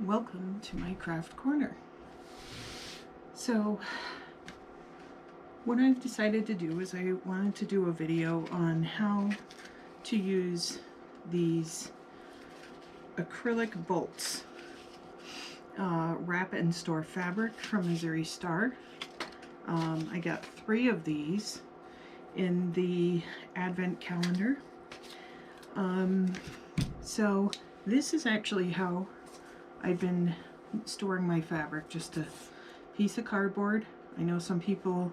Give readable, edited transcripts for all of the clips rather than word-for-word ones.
Welcome to my craft corner. So what I've decided to do is I wanted to do a video on how to use these acrylic bolts, wrap and store fabric from Missouri Star. I got 3 of these in the advent calendar. So this is actually how I've been storing my fabric, just a piece of cardboard. I know some people,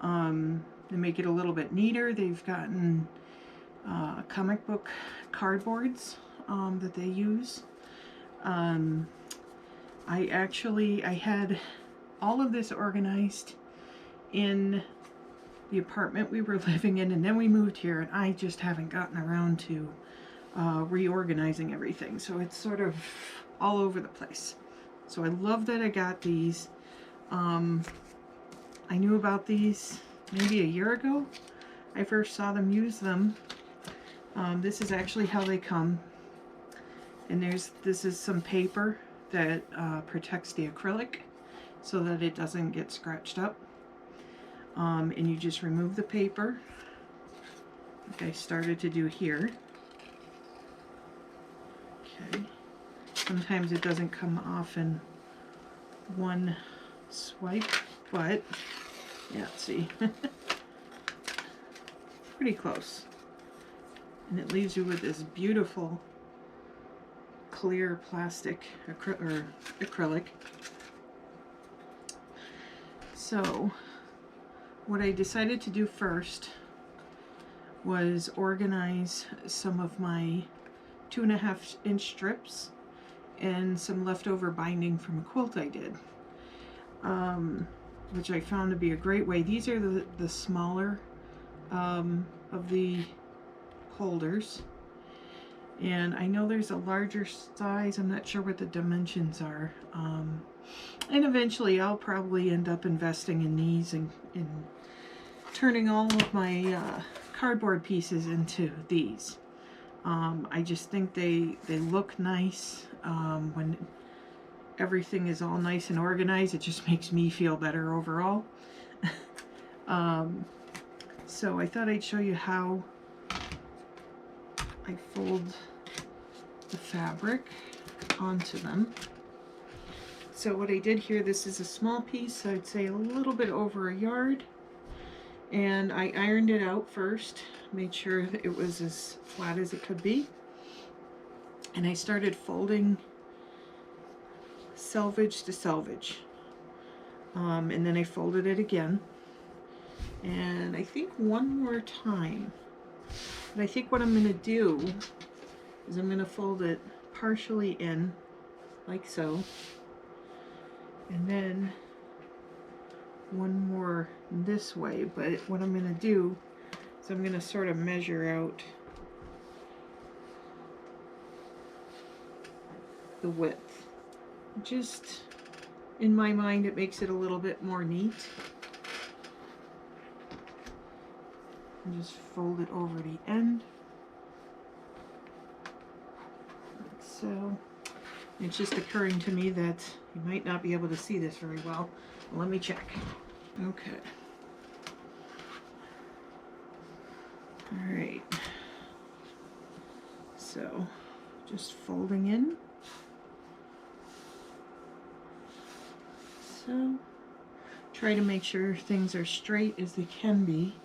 they make it a little bit neater. They've gotten comic book cardboards that they use. I had all of this organized in the apartment we were living in, and then we moved here, and I just haven't gotten around to reorganizing everything. So it's sort of all over the place. So I love that I got these. I knew about these maybe a year ago. I first saw them use them. This is actually how they come. And this is some paper that protects the acrylic so that it doesn't get scratched up. And you just remove the paper, like I started to do here. Okay. Sometimes it doesn't come off in one swipe, but yeah, see, pretty close. And it leaves you with this beautiful clear plastic acrylic. So what I decided to do first was organize some of my 2.5 inch strips and some leftover binding from a quilt I did, which I found to be a great way. These are the smaller of the holders, and I know there's a larger size. I'm not sure what the dimensions are, and eventually I'll probably end up investing in these and turning all of my cardboard pieces into these. I just think they look nice. When everything is all nice and organized, it just makes me feel better overall. So I thought I'd show you how I fold the fabric onto them. So what I did here, this is a small piece, I'd say a little bit over a yard. And I ironed it out first, made sure that it was as flat as it could be. And I started folding selvage to selvage. And then I folded it again. And I think one more time. But I think what I'm going to do is I'm going to fold it partially in, like so. And then one more this way. But what I'm going to do is I'm going to sort of measure out the width. Just in my mind, it makes it a little bit more neat. And just fold it over the end, like so. It's just occurring to me that you might not be able to see this very well. Let me check. Okay. All right. So just folding in. So try to make sure things are straight as they can be.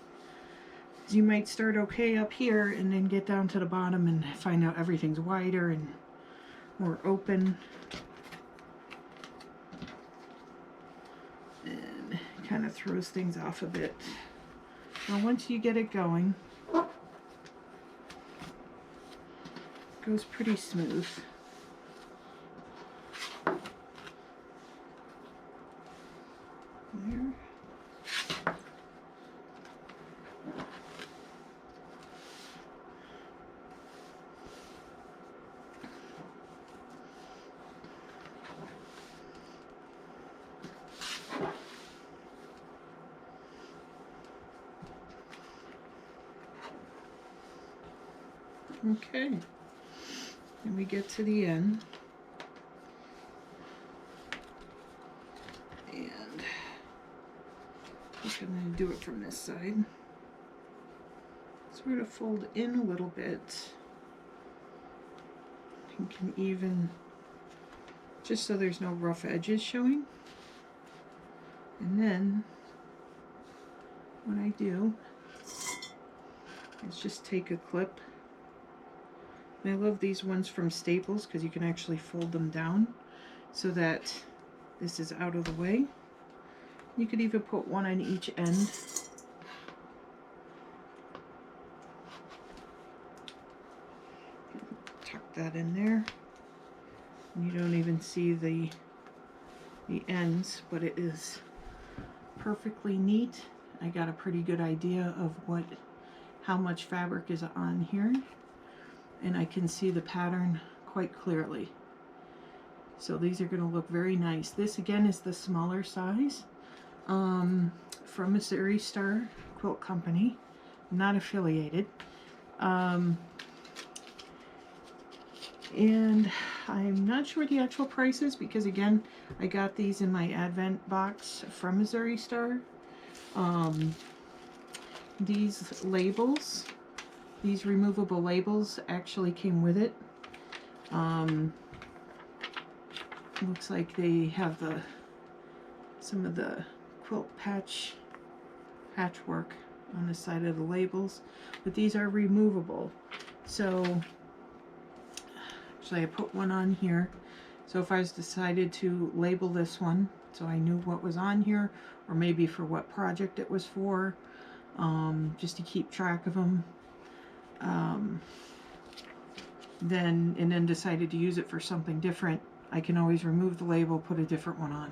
You might start okay up here and then get down to the bottom and find out everything's wider and more open. And kind of throws things off a bit. Now once you get it going, it goes pretty smooth. There. Okay, and we get to the end. think I'm going to do it from this side. Sort of fold in a little bit. You can even, just so there's no rough edges showing. And then what I do is just take a clip. And I love these ones from Staples because you can actually fold them down so that this is out of the way. You could even put one on each end. Tuck that in there. And you don't even see the ends, but it is perfectly neat. I got a pretty good idea of how much fabric is on here, and I can see the pattern quite clearly. So these are going to look very nice. This again is the smaller size from Missouri Star Quilt Company, not affiliated. And I'm not sure the actual prices because again I got these in my advent box from Missouri Star. These labels, these removable labels actually came with it. Looks like they have some of the quilt patchwork on the side of the labels, but these are removable. So actually I put one on here, so if I was decided to label this one so I knew what was on here, or maybe for what project it was for, just to keep track of them, then decided to use it for something different, I can always remove the label, put a different one on.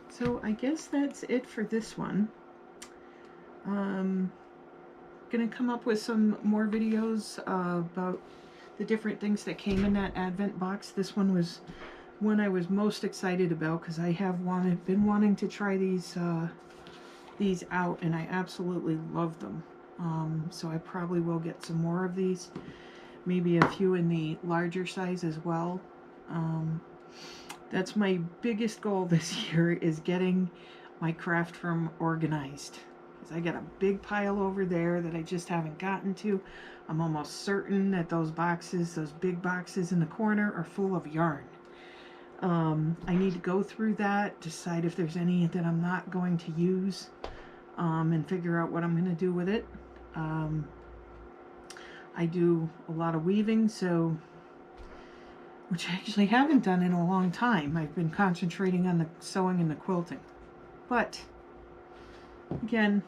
So I guess that's it for this one. Gonna come up with some more videos about the different things that came in that advent box. This one was one I was most excited about because I have been wanting to try these out, and I absolutely love them. So I probably will get some more of these, maybe a few in the larger size as well. That's my biggest goal this year, is getting my craft room organized. Because I got a big pile over there that I just haven't gotten to. I'm almost certain that those big boxes in the corner are full of yarn. I need to go through that, decide if there's any that I'm not going to use, and figure out what I'm going to do with it. I do a lot of weaving, which I actually haven't done in a long time. I've been concentrating on the sewing and the quilting. But, again,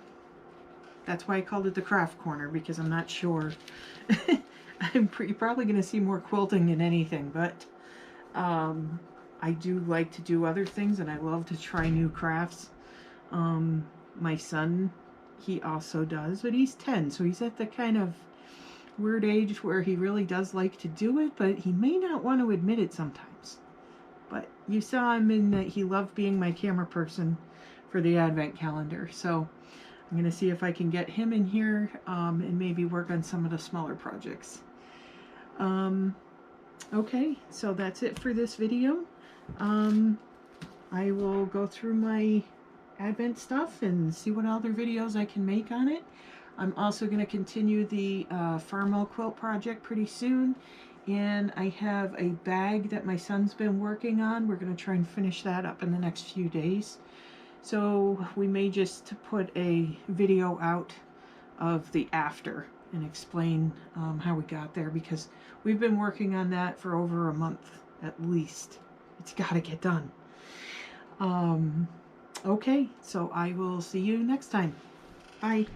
that's why I called it the craft corner, because I'm not sure. You're probably going to see more quilting than anything, but I do like to do other things, and I love to try new crafts. My son, he also does, but he's 10, so he's at the kind of weird age where he really does like to do it, but he may not want to admit it sometimes. But you saw him in that he loved being my camera person for the advent calendar, so I'm going to see if I can get him in here and maybe work on some of the smaller projects. Okay, so that's it for this video. I will go through my advent stuff and see what other videos I can make on it. I'm also going to continue the Farmo quilt project pretty soon, and I have a bag that my son's been working on. We're going to try and finish that up in the next few days. So we may just put a video out of the after and explain how we got there, because we've been working on that for over a month at least. It's got to get done. Okay, so I will see you next time. Bye.